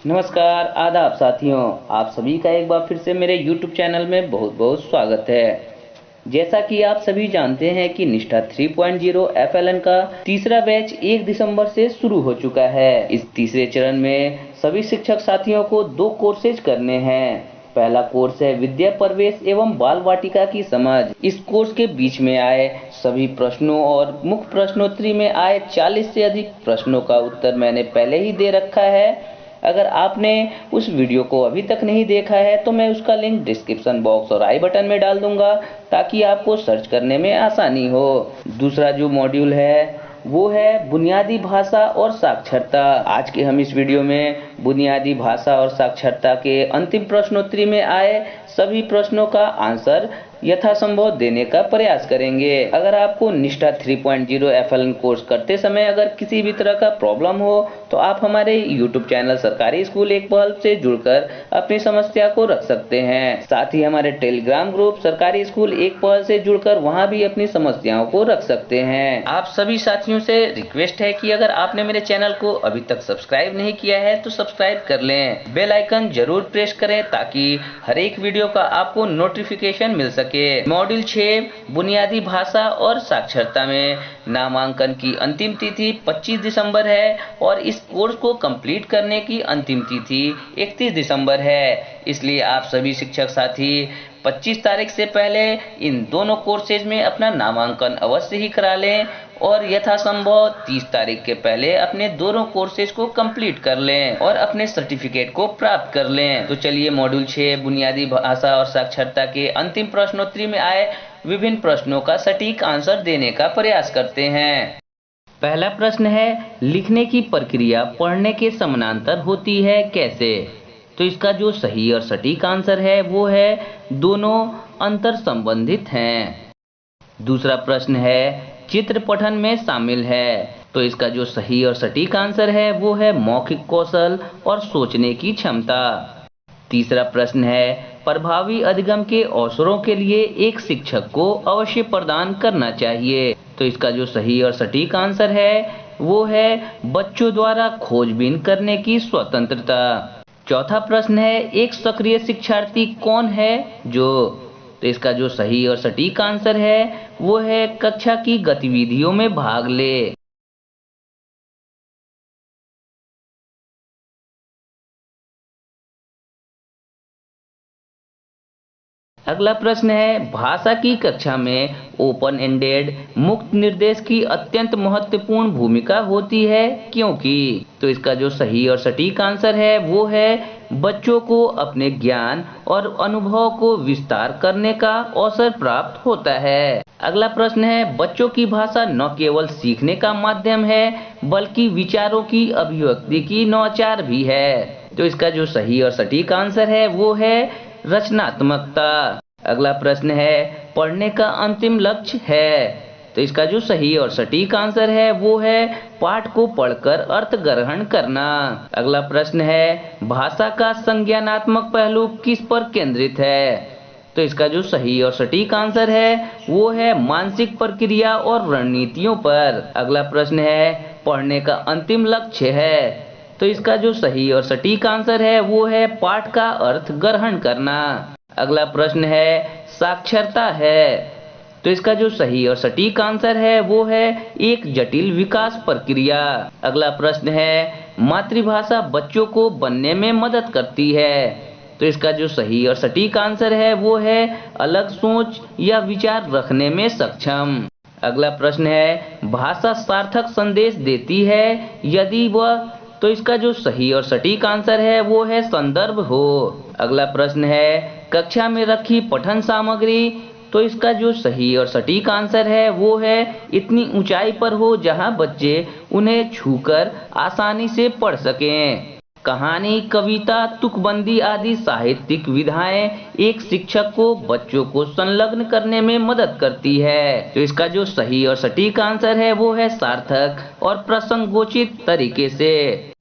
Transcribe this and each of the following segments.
नमस्कार, आदाब साथियों। आप सभी का एक बार फिर से मेरे YouTube चैनल में बहुत बहुत स्वागत है। जैसा कि आप सभी जानते हैं कि निष्ठा 3.0 FLN का तीसरा बैच 1 दिसंबर से शुरू हो चुका है। इस तीसरे चरण में सभी शिक्षक साथियों को 2 कोर्सेज करने हैं। पहला कोर्स है विद्या प्रवेश एवं बाल वाटिका की समझ। इस कोर्स के बीच में आए सभी प्रश्नों और मुख्य प्रश्नोत्तरी में आए 40 से अधिक प्रश्नों का उत्तर मैंने पहले ही दे रखा है। अगर आपने उस वीडियो को अभी तक नहीं देखा है तो मैं उसका लिंक डिस्क्रिप्शन बॉक्स और आई बटन में डाल दूंगा ताकि आपको सर्च करने में आसानी हो। दूसरा जो मॉड्यूल है वो है बुनियादी भाषा और साक्षरता। आज के हम इस वीडियो में बुनियादी भाषा और साक्षरता के अंतिम प्रश्नोत्तरी में आए सभी प्रश्नों का आंसर यथासंभव देने का प्रयास करेंगे। अगर आपको निष्ठा 3.0 FLN कोर्स करते समय अगर किसी भी तरह का प्रॉब्लम हो तो आप हमारे YouTube चैनल सरकारी स्कूल एक पहल से जुड़कर अपनी समस्या को रख सकते हैं। साथ ही हमारे टेलीग्राम ग्रुप सरकारी स्कूल एक पहल से जुड़कर वहां भी अपनी समस्याओं को रख सकते हैं। आप सभी साथियों से रिक्वेस्ट है कि अगर आपने मेरे चैनल को अभी तक सब्सक्राइब नहीं किया है तो सब्सक्राइब कर लें। बेल आइकन जरूर प्रेस करें ताकि हर एक वीडियो का आपको नोटिफिकेशन मिल सके। मॉड्यूल 6 बुनियादी भाषा और साक्षरता में नामांकन की अंतिम तिथि 25 दिसंबर है और इस कोर्स को कंप्लीट करने की अंतिम तिथि 31 दिसंबर है। इसलिए आप सभी शिक्षक साथी 25 तारीख से पहले इन दोनों कोर्सेज में अपना नामांकन अवश्य ही करा लें और यथासंभव 30 तारीख के पहले अपने दोनों कोर्सेज को कंप्लीट कर लें और अपने सर्टिफिकेट को प्राप्त कर लें। तो चलिए मॉड्यूल 6 बुनियादी भाषा और साक्षरता के अंतिम प्रश्नोत्तरी में आए विभिन्न प्रश्नों का सटीक आंसर देने का प्रयास करते हैं। पहला प्रश्न है, लिखने की प्रक्रिया पढ़ने के समानांतर होती है कैसे? तो इसका जो सही और सटीक आंसर है वो है दोनों अंतर संबंधित हैं। दूसरा प्रश्न है, चित्र पठन में शामिल है। तो इसका जो सही और सटीक आंसर है वो है मौखिक कौशल और सोचने की क्षमता। तीसरा प्रश्न है, प्रभावी अधिगम के अवसरों के लिए एक शिक्षक को अवश्य प्रदान करना चाहिए। तो इसका जो सही और सटीक आंसर है वो है बच्चों द्वारा खोजबीन करने की स्वतंत्रता। चौथा प्रश्न है, एक सक्रिय शिक्षार्थी कौन है जो? तो इसका जो सही और सटीक आंसर है वो है कक्षा की गतिविधियों में भाग ले। अगला प्रश्न है, भाषा की कक्षा में ओपन एंडेड मुक्त निर्देश की अत्यंत महत्वपूर्ण भूमिका होती है क्योंकि? तो इसका जो सही और सटीक आंसर है वो है बच्चों को अपने ज्ञान और अनुभव को विस्तार करने का अवसर प्राप्त होता है। अगला प्रश्न है, बच्चों की भाषा न केवल सीखने का माध्यम है बल्कि विचारों की अभिव्यक्ति की नौचार भी है। तो इसका जो सही और सटीक आंसर है वो है रचनात्मकता। अगला प्रश्न है, पढ़ने का अंतिम लक्ष्य है। तो इसका जो सही और सटीक आंसर है वो है पाठ को पढ़कर अर्थ ग्रहण करना। अगला प्रश्न है, भाषा का संज्ञानात्मक पहलू किस पर केंद्रित है? तो इसका जो सही और सटीक आंसर है वो है मानसिक प्रक्रिया और रणनीतियों पर। अगला प्रश्न है, पढ़ने का अंतिम लक्ष्य है। तो इसका जो सही और सटीक आंसर है वो है पाठ का अर्थ ग्रहण करना। अगला प्रश्न है, साक्षरता है। तो इसका जो सही और सटीक आंसर है वो है एक जटिल विकास प्रक्रिया। अगला प्रश्न है, मातृभाषा बच्चों को बनने में मदद करती है। तो इसका जो सही और सटीक आंसर है वो है अलग सोच या विचार रखने में सक्षम। अगला प्रश्न है, भाषा सार्थक संदेश देती है यदि वह? तो इसका जो सही और सटीक आंसर है वो है संदर्भ हो। अगला प्रश्न है, कक्षा में रखी पठन सामग्री। तो इसका जो सही और सटीक आंसर है वो है इतनी ऊंचाई पर हो जहां बच्चे उन्हें छूकर आसानी से पढ़ सकें। कहानी, कविता, तुकबंदी आदि साहित्यिक विधाएं एक शिक्षक को बच्चों को संलग्न करने में मदद करती है। तो इसका जो सही और सटीक आंसर है वो है सार्थक और प्रसंगोचित तरीके से।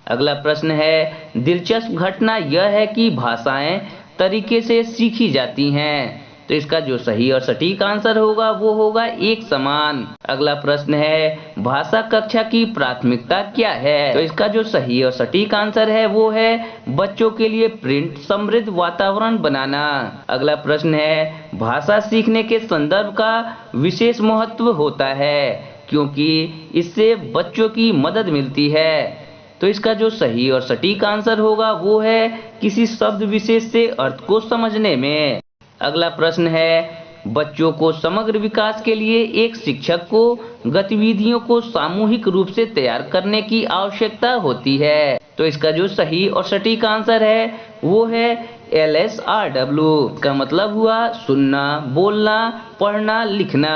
अगला प्रश्न है, दिलचस्प घटना यह है कि भाषाएं तरीके से सीखी जाती हैं। तो इसका जो सही और सटीक आंसर होगा वो होगा एक समान। अगला प्रश्न है भाषा कक्षा की प्राथमिकता क्या है? तो इसका जो सही और सटीक आंसर है वो है बच्चों के लिए प्रिंट समृद्ध वातावरण बनाना। अगला प्रश्न है भाषा सीखने के संदर्भ का विशेष महत्व होता है क्योंकि इससे बच्चों की मदद मिलती है। तो इसका जो सही और सटीक आंसर होगा वो है किसी शब्द विशेष से अर्थ को समझने में। अगला प्रश्न है बच्चों को समग्र विकास के लिए एक शिक्षक को गतिविधियों को सामूहिक रूप से तैयार करने की आवश्यकता होती है। तो इसका जो सही और सटीक आंसर है वो है LSRW। का मतलब हुआ सुनना, बोलना, पढ़ना, लिखना,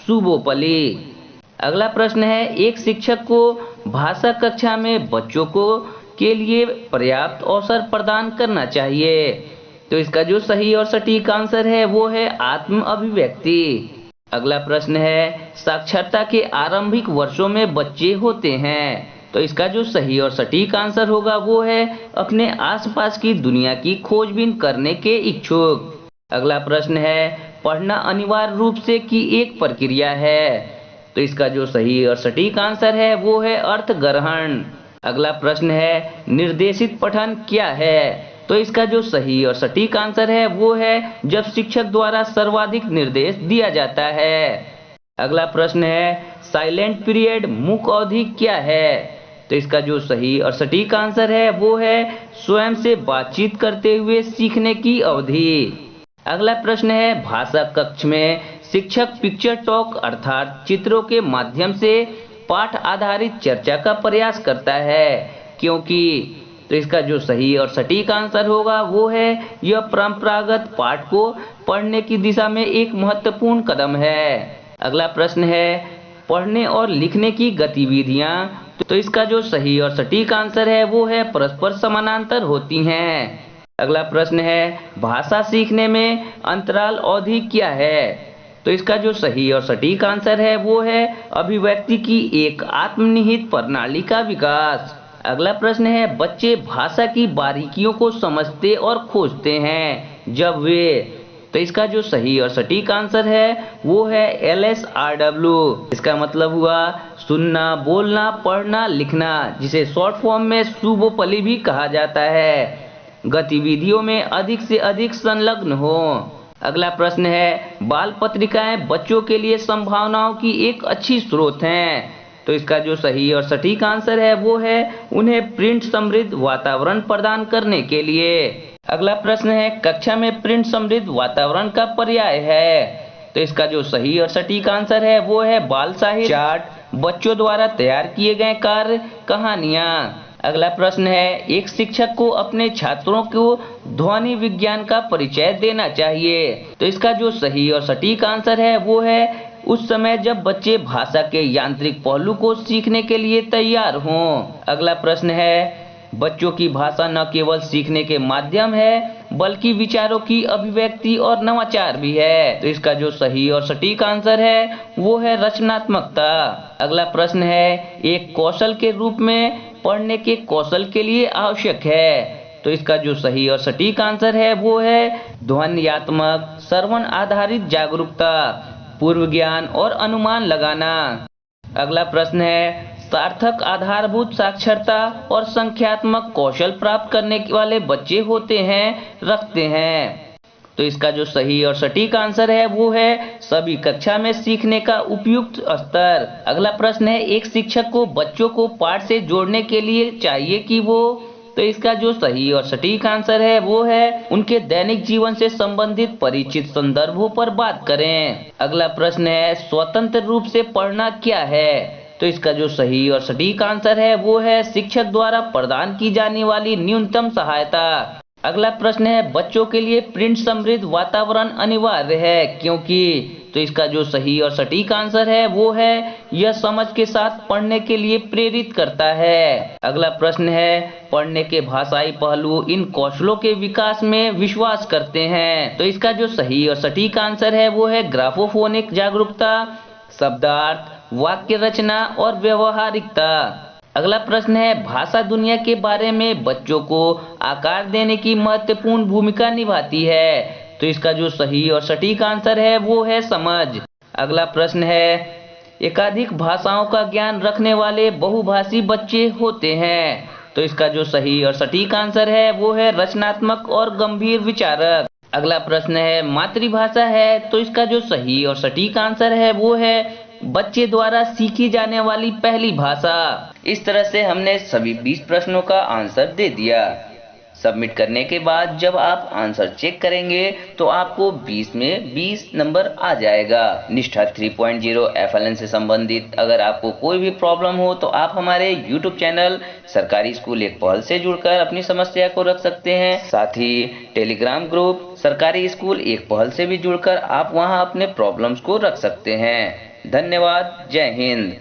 शुभोपली। अगला प्रश्न है एक शिक्षक को भाषा कक्षा में बच्चों को के लिए पर्याप्त अवसर प्रदान करना चाहिए। तो इसका जो सही और सटीक आंसर है वो है आत्म अभिव्यक्ति। अगला प्रश्न है साक्षरता के आरंभिक वर्षों में बच्चे होते हैं। तो इसका जो सही और सटीक आंसर होगा वो है अपने आसपास की दुनिया की खोजबीन करने के इच्छुक। अगला प्रश्न है पढ़ना अनिवार्य रूप से की एक प्रक्रिया है। तो इसका जो सही और सटीक आंसर है वो है अर्थ ग्रहण। अगला प्रश्न है निर्देशित पठन क्या है? तो इसका जो सही और सटीक आंसर है वो है जब शिक्षक द्वारा सर्वाधिक निर्देश दिया जाता है। अगला प्रश्न है साइलेंट पीरियड मुख्य अवधि क्या है? तो इसका जो सही और सटीक आंसर है वो है स्वयं से बातचीत करते हुए सीखने की अवधि। अगला प्रश्न है भाषा कक्ष में शिक्षक पिक्चर टॉक अर्थात चित्रों के माध्यम से पाठ आधारित चर्चा का प्रयास करता है क्योंकि। तो इसका जो सही और सटीक आंसर होगा वो है यह परंपरागत पाठ को पढ़ने की दिशा में एक महत्वपूर्ण कदम है। अगला प्रश्न है पढ़ने और लिखने की गतिविधियां। तो इसका जो सही और सटीक आंसर है वो है परस्पर समानांतर होती हैं। अगला प्रश्न है भाषा सीखने में अंतराल अवधि क्या है? तो इसका जो सही और सटीक आंसर है वो है अभिव्यक्ति की एक आत्मनिहित प्रणाली का विकास। अगला प्रश्न है बच्चे भाषा की बारीकियों को समझते और खोजते हैं जब वे। तो इसका जो सही और सटीक आंसर है वो है LSRW। इसका मतलब हुआ सुनना, बोलना, पढ़ना, लिखना, जिसे शॉर्ट फॉर्म में शुभोपली भी कहा जाता है, गतिविधियों में अधिक से अधिक संलग्न हो। अगला प्रश्न है बाल पत्रिकाएं बच्चों के लिए संभावनाओं की एक अच्छी स्रोत हैं। तो इसका जो सही और सटीक आंसर है वो है उन्हें प्रिंट समृद्ध वातावरण प्रदान करने के लिए। अगला प्रश्न है कक्षा में प्रिंट समृद्ध वातावरण का पर्याय है। तो इसका जो सही और सटीक आंसर है वो है बाल साहित्य, चार्ट, बच्चों द्वारा तैयार किए गए कार्य, कहानियाँ। अगला प्रश्न है एक शिक्षक को अपने छात्रों को ध्वनि विज्ञान का परिचय देना चाहिए। तो इसका जो सही और सटीक आंसर है वो है उस समय जब बच्चे भाषा के यांत्रिक पहलू को सीखने के लिए तैयार हों। अगला प्रश्न है बच्चों की भाषा न केवल सीखने के माध्यम है बल्कि विचारों की अभिव्यक्ति और नवाचार भी है। तो इसका जो सही और सटीक आंसर है वो है रचनात्मकता। अगला प्रश्न है एक कौशल के रूप में पढ़ने के कौशल के लिए आवश्यक है। तो इसका जो सही और सटीक आंसर है वो है ध्वन्यात्मक श्रवण आधारित जागरूकता, पूर्व ज्ञान और अनुमान लगाना। अगला प्रश्न है सार्थक आधारभूत साक्षरता और संख्यात्मक कौशल प्राप्त करने वाले बच्चे होते हैं रखते हैं। तो इसका जो सही और सटीक आंसर है वो है सभी कक्षा में सीखने का उपयुक्त स्तर। अगला प्रश्न है एक शिक्षक को बच्चों को पाठ से जोड़ने के लिए चाहिए कि वो। तो इसका जो सही और सटीक आंसर है वो है उनके दैनिक जीवन से संबंधित परिचित संदर्भों पर बात करें। अगला प्रश्न है स्वतंत्र रूप से पढ़ना क्या है? तो इसका जो सही और सटीक आंसर है वो है शिक्षक द्वारा प्रदान की जाने वाली न्यूनतम सहायता। अगला प्रश्न है बच्चों के लिए प्रिंट समृद्ध वातावरण अनिवार्य है क्योंकि। तो इसका जो सही और सटीक आंसर है वो है यह समझ के साथ पढ़ने के लिए प्रेरित करता है। अगला प्रश्न है पढ़ने के भाषाई पहलू इन कौशलों के विकास में विश्वास करते हैं। तो इसका जो सही और सटीक आंसर है वो है ग्राफोफोनिक जागरूकता, शब्दार्थ, वाक्य रचना और व्यवहारिकता। अगला प्रश्न है भाषा दुनिया के बारे में बच्चों को आकार देने की महत्वपूर्ण भूमिका निभाती है तो इसका जो सही और सटीक आंसर है वो है समझ। अगला प्रश्न है, एकाधिक भाषाओं का ज्ञान रखने वाले बहुभाषी बच्चे होते हैं। तो इसका जो सही और सटीक आंसर है वो है रचनात्मक और गंभीर विचारक। अगला प्रश्न है, मातृभाषा है, तो इसका जो सही और सटीक आंसर है वो है बच्चे द्वारा सीखी जाने वाली पहली भाषा। इस तरह से हमने सभी 20 प्रश्नों का आंसर दे दिया। सबमिट करने के बाद जब आप आंसर चेक करेंगे तो आपको 20 में 20 नंबर आ जाएगा। निष्ठा 3.0 FLN से संबंधित अगर आपको कोई भी प्रॉब्लम हो तो आप हमारे YouTube चैनल सरकारी स्कूल एक पहल से जुड़कर अपनी समस्या को रख सकते हैं। साथ ही टेलीग्राम ग्रुप सरकारी स्कूल एक पहल से भी जुड़कर आप वहां अपने प्रॉब्लम्स को रख सकते हैं। धन्यवाद। जय हिंद।